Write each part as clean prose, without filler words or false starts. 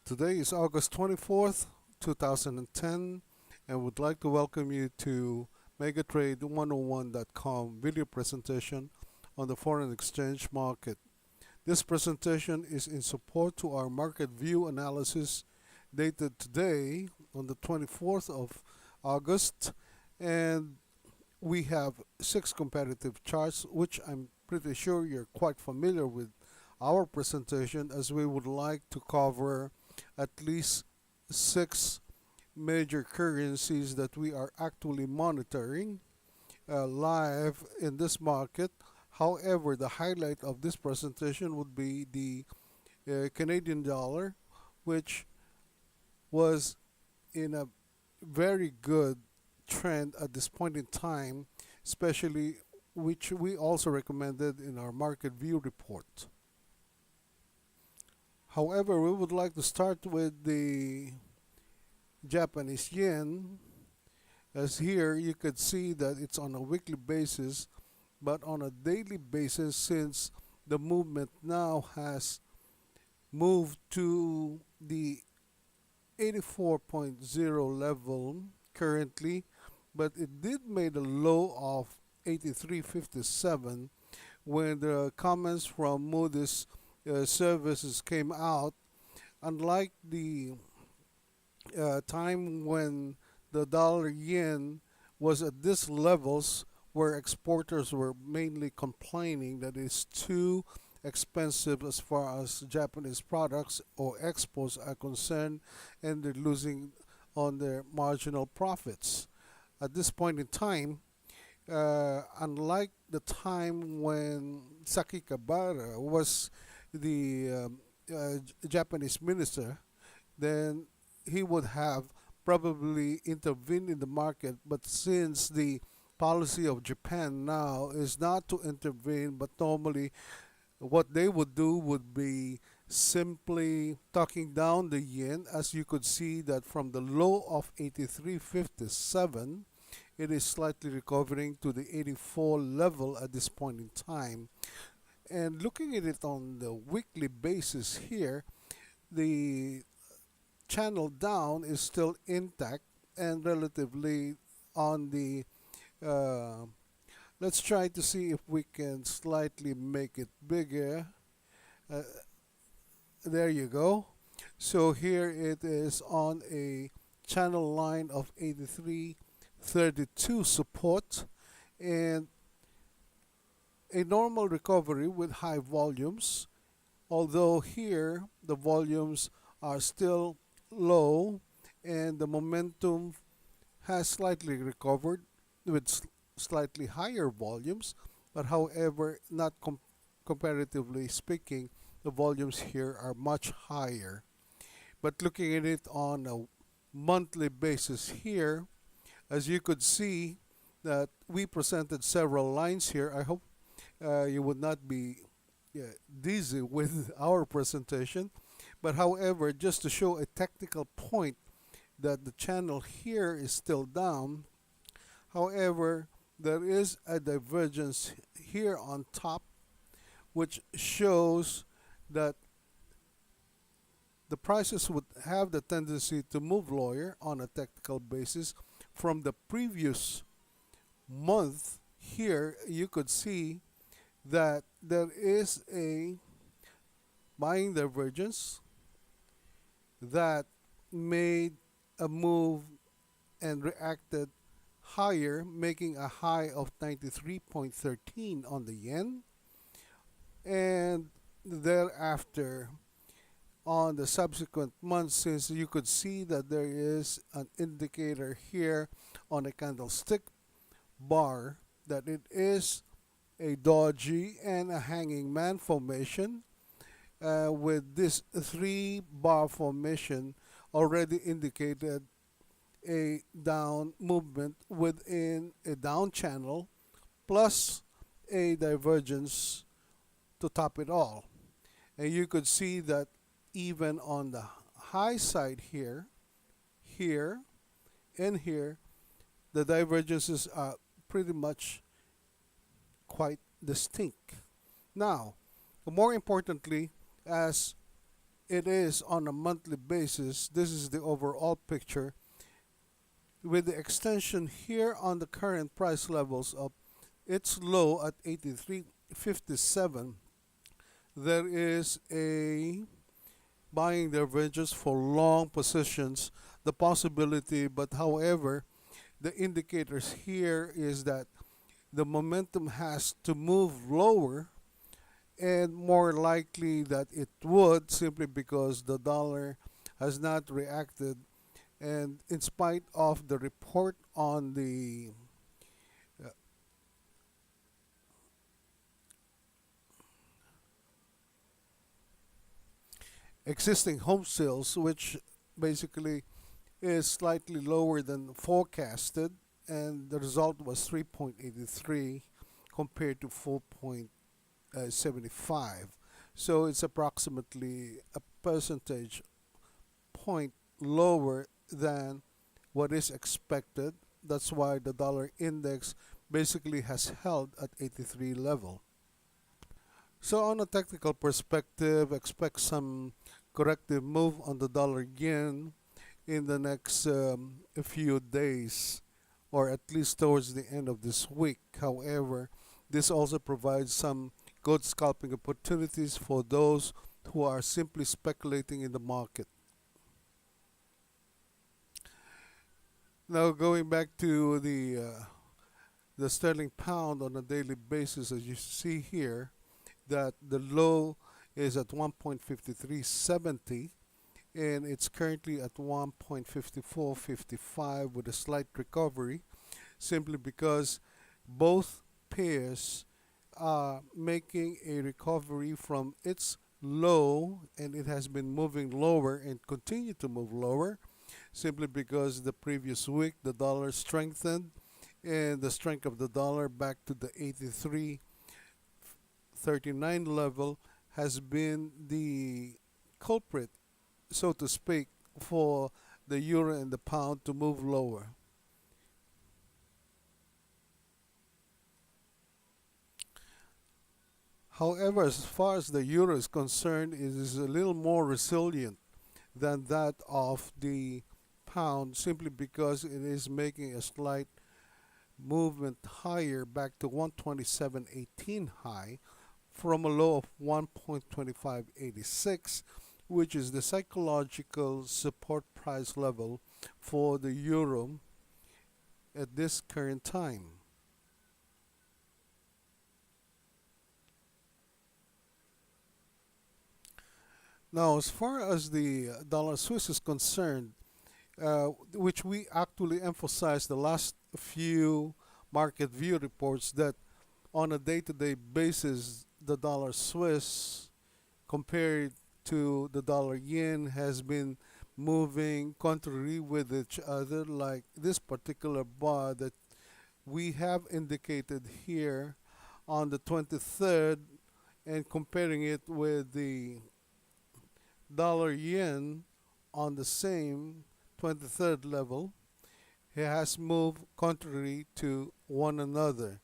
Today is August 24th, 2010, and would like to welcome you to Megatrade101.com video presentation on the foreign exchange market. This presentation is in support to our market view analysis dated today on the 24th of August, and we have 6 competitive charts which I'm pretty sure you're quite familiar with our presentation, as we would like to cover at least 6 major currencies that we are actually monitoring live in this market. However, the highlight of this presentation would be the Canadian dollar, which was in a very good trend at this point in time, especially which we also recommended in our market view report. However, we would like to start with the Japanese yen, as here you could see that it's on a weekly basis, but on a daily basis, since the movement now has moved to the 84.0 level currently, but it did made a low of 83.57 when the comments from Moody's services came out. Unlike the time when the dollar yen was at these levels, where exporters were mainly complaining that it's too expensive as far as Japanese products or exports are concerned, and they're losing on their marginal profits. At this point in time, unlike the time when Saki Kabara was the Japanese minister, then he would have probably intervened in the market. But since the policy of Japan now is not to intervene, but normally what they would do would be simply talking down the yen, as you could see that from the low of 83.57, it is slightly recovering to the 84 level at this point in time. And looking at it on the weekly basis here, the channel down is still intact and relatively on the let's try to see if we can slightly make it bigger. uh, there you go. So here it is on a channel line of 83.32 support, and a normal recovery with high volumes, although here the volumes are still low and the momentum has slightly recovered with slightly higher volumes, but however, not comparatively speaking, the volumes here are much higher. But looking at it on a monthly basis here, as you could see that we presented several lines here. I hope you would not be dizzy with our presentation. But however, just to show a technical point that the channel here is still down, however, there is a divergence here on top, which shows that the prices would have the tendency to move lower on a technical basis. From the previous month here, you could see that there is a buying divergence that made a move and reacted higher, making a high of 93.13 on the yen. And thereafter, on the subsequent months, since you could see that there is an indicator here on a candlestick bar that it is a doji and a hanging man formation, with this 3-bar formation already indicated a down movement within a down channel, plus a divergence to top it all. And you could see that even on the high side here, here, and here, the divergences are pretty much quite distinct. Now, more importantly, as it is on a monthly basis, this is the overall picture. With the extension here on the current price levels of its low at 83.57, there is a buying divergence for long positions, the possibility, but however, the indicators here is that the momentum has to move lower, and more likely that it would, simply because the dollar has not reacted, and in spite of the report on the uh, existing home sales, which basically is slightly lower than forecasted, and the result was 3.83 compared to 4.75. So it's approximately a percentage point lower than what is expected. That's why the dollar index basically has held at 83 level. So on a technical perspective, expect some corrective move on the dollar yen in the next few days, or at least towards the end of this week. However, this also provides some good scalping opportunities for those who are simply speculating in the market. Now, going back to the sterling pound on a daily basis, as you see here, that the low is at 1.5370, and it's currently at 1.5455 with a slight recovery, simply because both pairs are making a recovery from its low, and it has been moving lower and continue to move lower, simply because the previous week the dollar strengthened, and the strength of the dollar back to the 83.39 level has been the culprit, so to speak, for the euro and the pound to move lower. However, as far as the euro is concerned, it is a little more resilient than that of the pound, simply because it is making a slight movement higher back to 127.18 high from a low of 1.2586, which is the psychological support price level for the euro at this current time. Now, as far as the dollar Swiss is concerned, which we actually emphasized the last few market view reports, that on a day-to-day basis, the dollar Swiss compared to the dollar yen has been moving contrary with each other, like this particular bar that we have indicated here on the 23rd, and comparing it with the dollar yen on the same 23rd level, it has moved contrary to one another.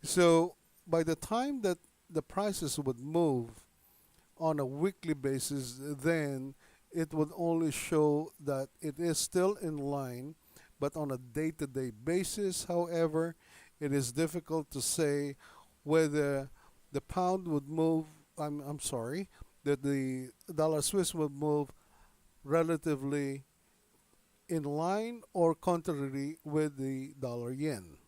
So by the time that the prices would move on a weekly basis, then it would only show that it is still in line. But on a day to day basis, however, it is difficult to say whether the pound would move, I'm sorry, that the dollar Swiss would move relatively in line or contrary with the dollar yen.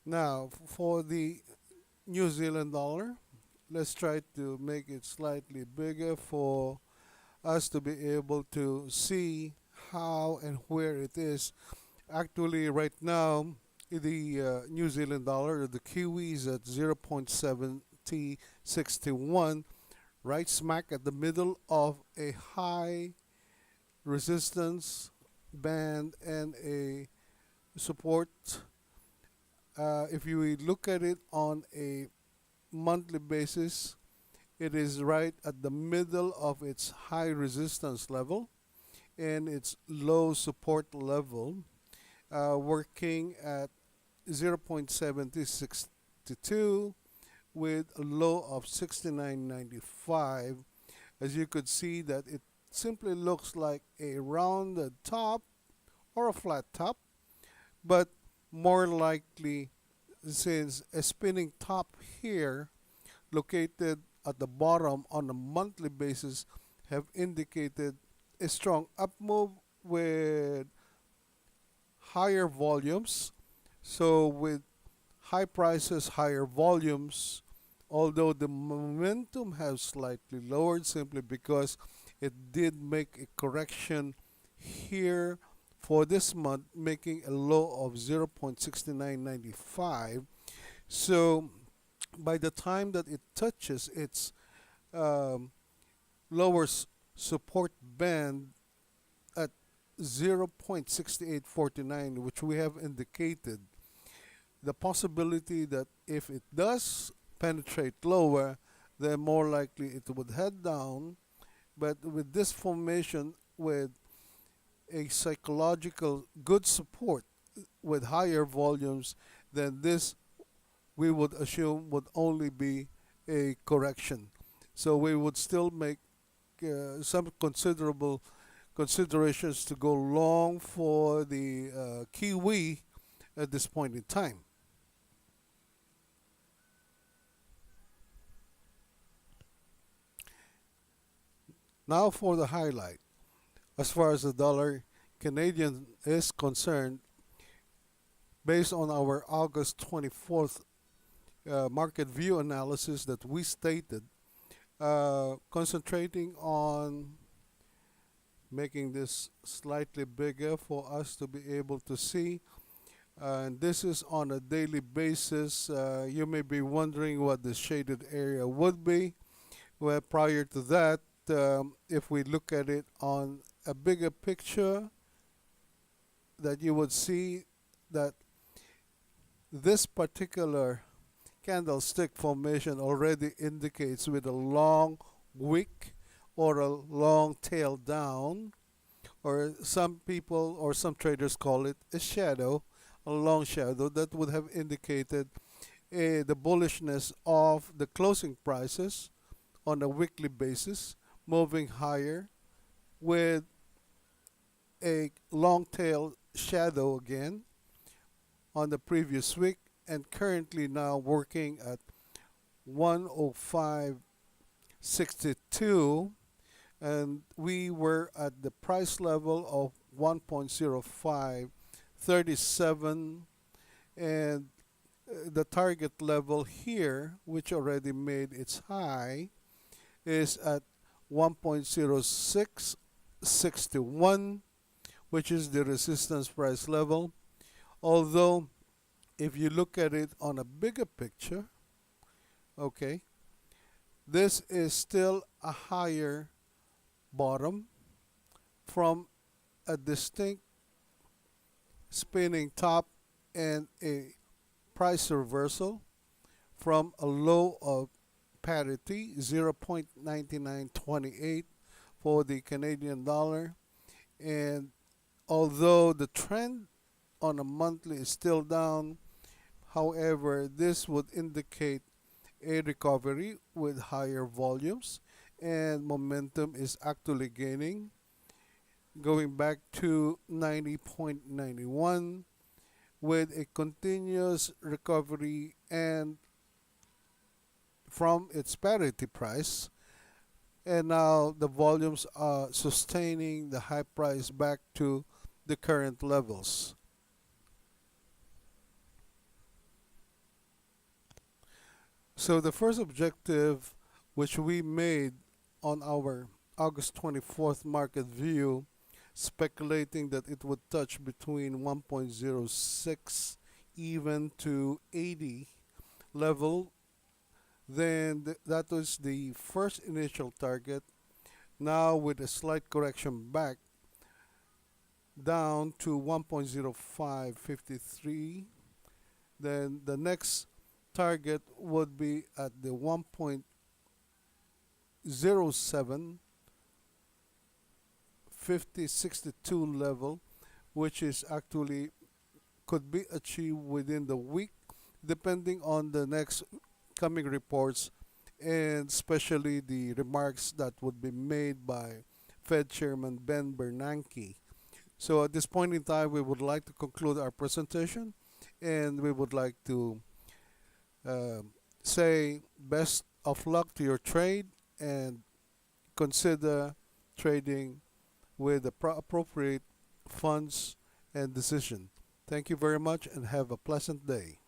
Now, for the New Zealand dollar, let's try to make it slightly bigger for us to be able to see how and where it is. Actually, right now, the New Zealand dollar, the Kiwi is at 0.7061, right smack at the middle of a high resistance band and a support. If you look at it on a monthly basis, it is right at the middle of its high resistance level and its low support level, working at 0.7062, with a low of 69.95. As you could see that it simply looks like a rounded top or a flat top, but more likely, since a spinning top here located at the bottom on a monthly basis have indicated a strong up move with higher volumes. So with high prices, higher volumes, although the momentum has slightly lowered simply because it did make a correction here for this month, making a low of 0.6995. So by the time that it touches its um, lower support band at 0.6849, which we have indicated, the possibility that if it does penetrate lower, then more likely it would head down. But with this formation, with a psychological good support with higher volumes, then this we would assume would only be a correction. So we would still make some considerable considerations to go long for the Kiwi at this point in time. Now for the highlight. As far as the dollar Canadian is concerned, based on our August 24th market view analysis that we stated, concentrating on making this slightly bigger for us to be able to see. And this is on a daily basis. You may be wondering what the shaded area would be. Well, prior to that, if we look at it on a bigger picture, that you would see that this particular candlestick formation already indicates with a long wick or a long tail down, or some people or some traders call it a shadow, a long shadow that would have indicated the bullishness of the closing prices on a weekly basis, moving higher with a long tail shadow again on the previous week, and currently now working at 105.62, and we were at the price level of 1.0537, and the target level here, which already made its high, is at 1.0661, which is the resistance price level. Although if you look at it on a bigger picture, okay, this is still a higher bottom from a distinct spinning top and a price reversal from a low of parity 0.9928 for the Canadian dollar. And although the trend on a monthly is still down, however, this would indicate a recovery with higher volumes, and momentum is actually gaining, going back to 90.91 with a continuous recovery and from its parity price, and now the volumes are sustaining the high price back to the current levels. So the first objective which we made on our August 24th market view, speculating that it would touch between 1.06 even to 80 level, then that was the first initial target. Now with a slight correction back down to 1.0553, then the next target would be at the 1.075062 level, which is actually could be achieved within the week, depending on the next coming reports, and especially the remarks that would be made by Fed Chairman Ben Bernanke. So at this point in time, we would like to conclude our presentation, and we would like to uh, say best of luck to your trade, and consider trading with the appropriate funds and decision. Thank you very much and have a pleasant day.